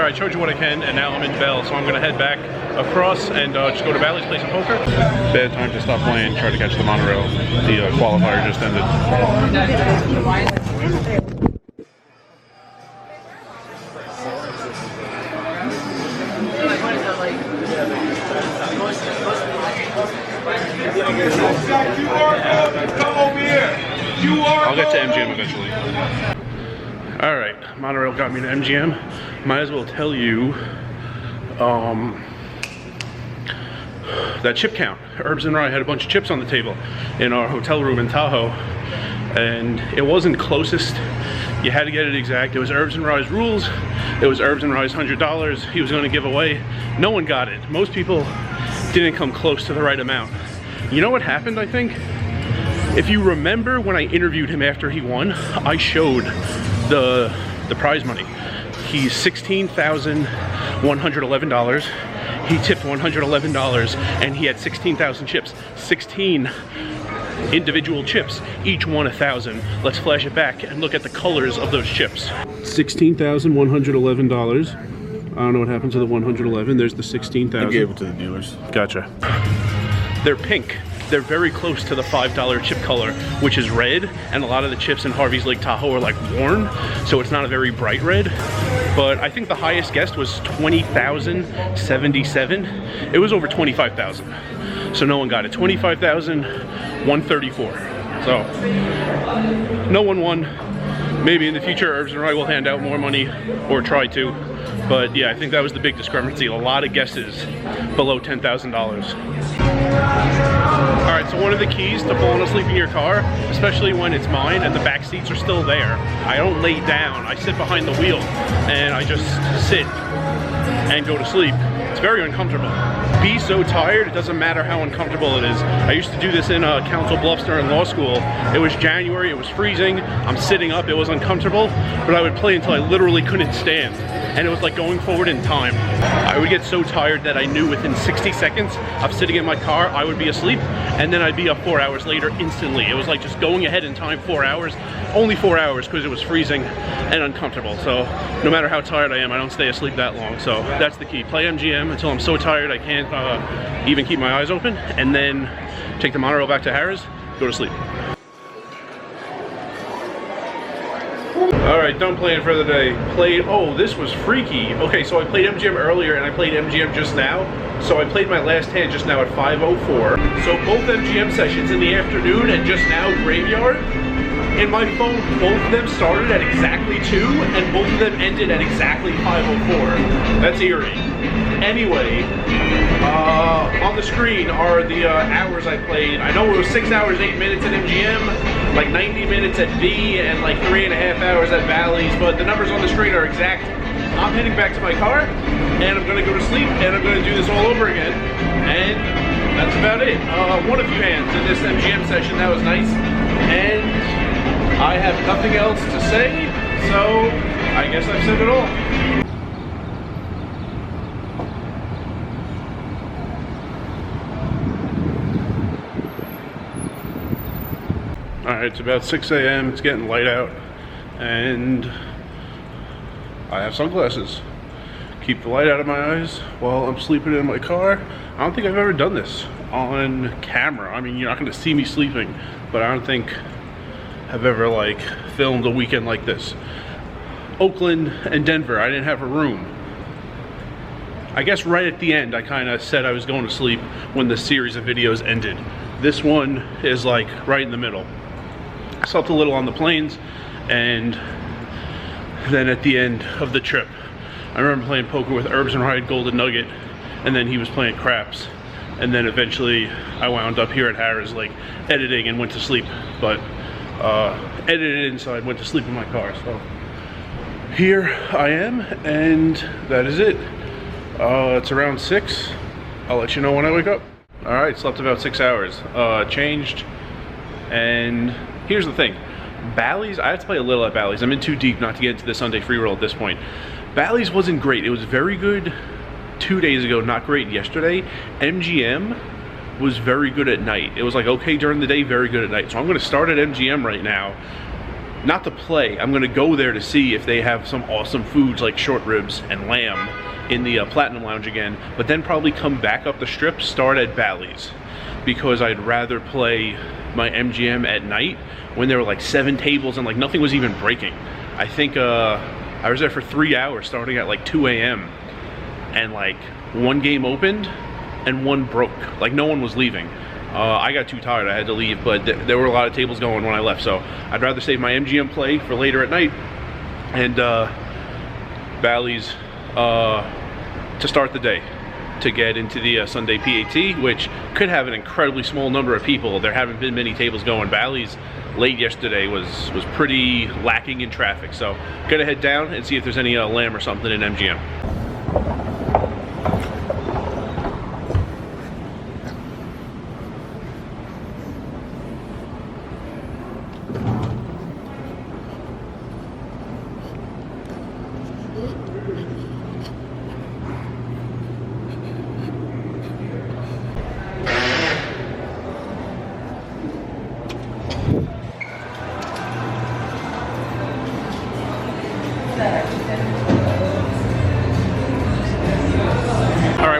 Alright, showed you what I can, and now I'm in Bell, so I'm gonna head back across and just go to Bally's, play some poker. Bad time to stop playing, try to catch the monorail. The qualifier just ended. I'll get to MGM eventually. Alright, monorail got me to MGM. Might as well tell you that chip count. Herbs and Rye had a bunch of chips on the table in our hotel room in Tahoe, and it wasn't closest. You had to get it exact. It was Herbs and Rye's rules. It was Herbs and Rye's $100 he was going to give away. No one got it. Most people didn't come close to the right amount. You know what happened, I think? If you remember when I interviewed him after he won, I showed the prize money. He's $16,111. He tipped $111 and he had 16,000 chips. 16 individual chips, each won 1,000. Let's flash it back and look at the colors of those chips. $16,111. I don't know what happened to the 111. There's the 16,000. I gave it to the dealers. Gotcha. They're pink. They're very close to the $5 chip color, which is red, and a lot of the chips in Harvey's Lake Tahoe are like worn, so it's not a very bright red. But I think the highest guessed was 20,077. It was over 25,000, so no one got it. 25,134. So no one won. Maybe in the future Herbs and Rye will hand out more money, or try to. But yeah, I think that was the big discrepancy. A lot of guesses below $10,000. Alright, so one of the keys to falling asleep in your car, especially when it's mine and the back seats are still there, I don't lay down. I sit behind the wheel and I just sit and go to sleep. It's very uncomfortable. Be so tired, it doesn't matter how uncomfortable it is. I used to do this in Council Bluffs during law school. It was January, it was freezing, I'm sitting up, it was uncomfortable, but I would play until I literally couldn't stand. And it was like going forward in time. I would get so tired that I knew within 60 seconds of sitting in my car, I would be asleep, and then I'd be up 4 hours later instantly. It was like just going ahead in time 4 hours, only 4 hours because it was freezing and uncomfortable. So no matter how tired I am, I don't stay asleep that long. So that's the key. Play MGM until I'm so tired I can't even keep my eyes open, and then take the monorail back to Harrah's, go to sleep. Alright, done playing for the day. Played, oh, this was freaky. Okay, so I played MGM earlier and I played MGM just now. So I played my last hand just now at 5:04. So both MGM sessions in the afternoon and just now graveyard. In my phone, both of them started at exactly 2 and both of them ended at exactly 5:04. That's eerie. Anyway, on the screen are the hours I played. I know it was 6 hours, 8 minutes at MGM, like 90 minutes at V, and like 3.5 hours at Bally's, but the numbers on the screen are exact. I'm heading back to my car, and I'm gonna go to sleep, and I'm gonna do this all over again, and that's about it. Won a few hands in this MGM session, that was nice, and I have nothing else to say, so I guess I've said it all. Alright, it's about 6 a.m. It's getting light out, and I have sunglasses. Keep the light out of my eyes while I'm sleeping in my car. I don't think I've ever done this on camera. I mean, you're not going to see me sleeping, but I don't think I've ever like filmed a weekend like this. Oakland and Denver, I didn't have a room. I guess right at the end I kind of said I was going to sleep when the series of videos ended. This one is like right in the middle. I slept a little on the planes, and then at the end of the trip I remember playing poker with Herbs and Rye at Golden Nugget, and then he was playing craps, and then eventually I wound up here at Harrah's like editing and went to sleep, but edited inside, went to sleep in my car. So here I am, and that is it. It's around 6. I'll let you know when I wake up. Alright, slept about 6 hours. Changed, and here's the thing. Bally's, I have to play a little at Bally's. I'm in too deep not to get into the Sunday free roll at this point. Bally's wasn't great. It was very good 2 days ago, not great yesterday. MGM was very good at night. It was like okay during the day, very good at night. So I'm going to start at MGM right now not to play, I'm gonna go there to see if they have some awesome foods like short ribs and lamb in the Platinum Lounge again, but then probably come back up the strip, start at Bally's, because I'd rather play my MGM at night when there were like 7 tables and like nothing was even breaking. I think I was there for 3 hours starting at like 2 a.m. and like 1 game opened and 1 broke. Like no one was leaving. I got too tired, I had to leave, but there were a lot of tables going when I left, so I'd rather save my MGM play for later at night and Bally's to start the day, to get into the Sunday PAT, which could have an incredibly small number of people. There haven't been many tables going. Bally's late yesterday was pretty lacking in traffic, so gonna head down and see if there's any lamb or something in MGM.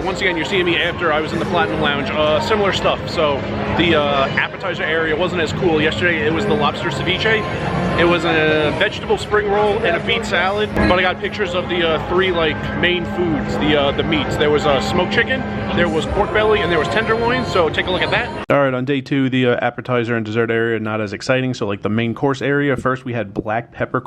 Once again, you're seeing me after I was in the Platinum Lounge. Similar stuff. So the appetizer area wasn't as cool. Yesterday it was the lobster ceviche. It was a vegetable spring roll and a beet salad. But I got pictures of the 3 like main foods, the meats. There was smoked chicken, there was pork belly, and there was tenderloin. So take a look at that. All right, on day 2, the appetizer and dessert area not as exciting. So like the main course area, first we had black pepper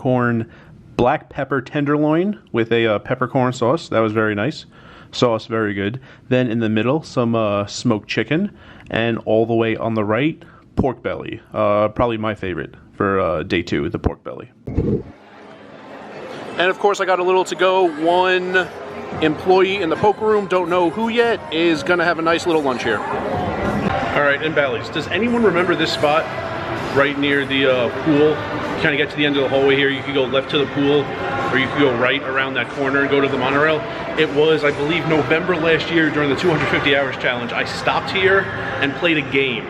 tenderloin with a peppercorn sauce. That was very nice. Sauce, very good. Then in the middle, some smoked chicken, and all the way on the right, pork belly. Probably my favorite for day 2, the pork belly. And of course, I got a little to go. One employee in the poker room, don't know who yet, is gonna have a nice little lunch here. All right, in Bally's, does anyone remember this spot right near the pool? You kind of get to the end of the hallway here, you could go left to the pool, or you could go right around that corner and go to the monorail. It was, I believe, November last year during the 250 Hours Challenge. I stopped here and played a game.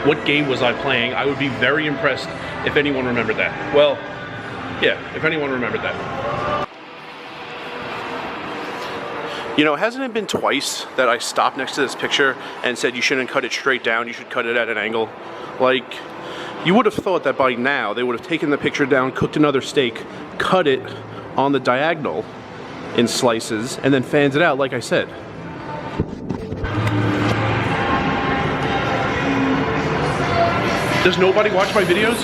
What game was I playing? I would be very impressed if anyone remembered that. Well, yeah, if anyone remembered that. You know, hasn't it been twice that I stopped next to this picture and said you shouldn't cut it straight down, you should cut it at an angle? Like, you would have thought that by now they would have taken the picture down, cooked another steak, cut it on the diagonal in slices, and then fans it out like I said. Does nobody watch my videos?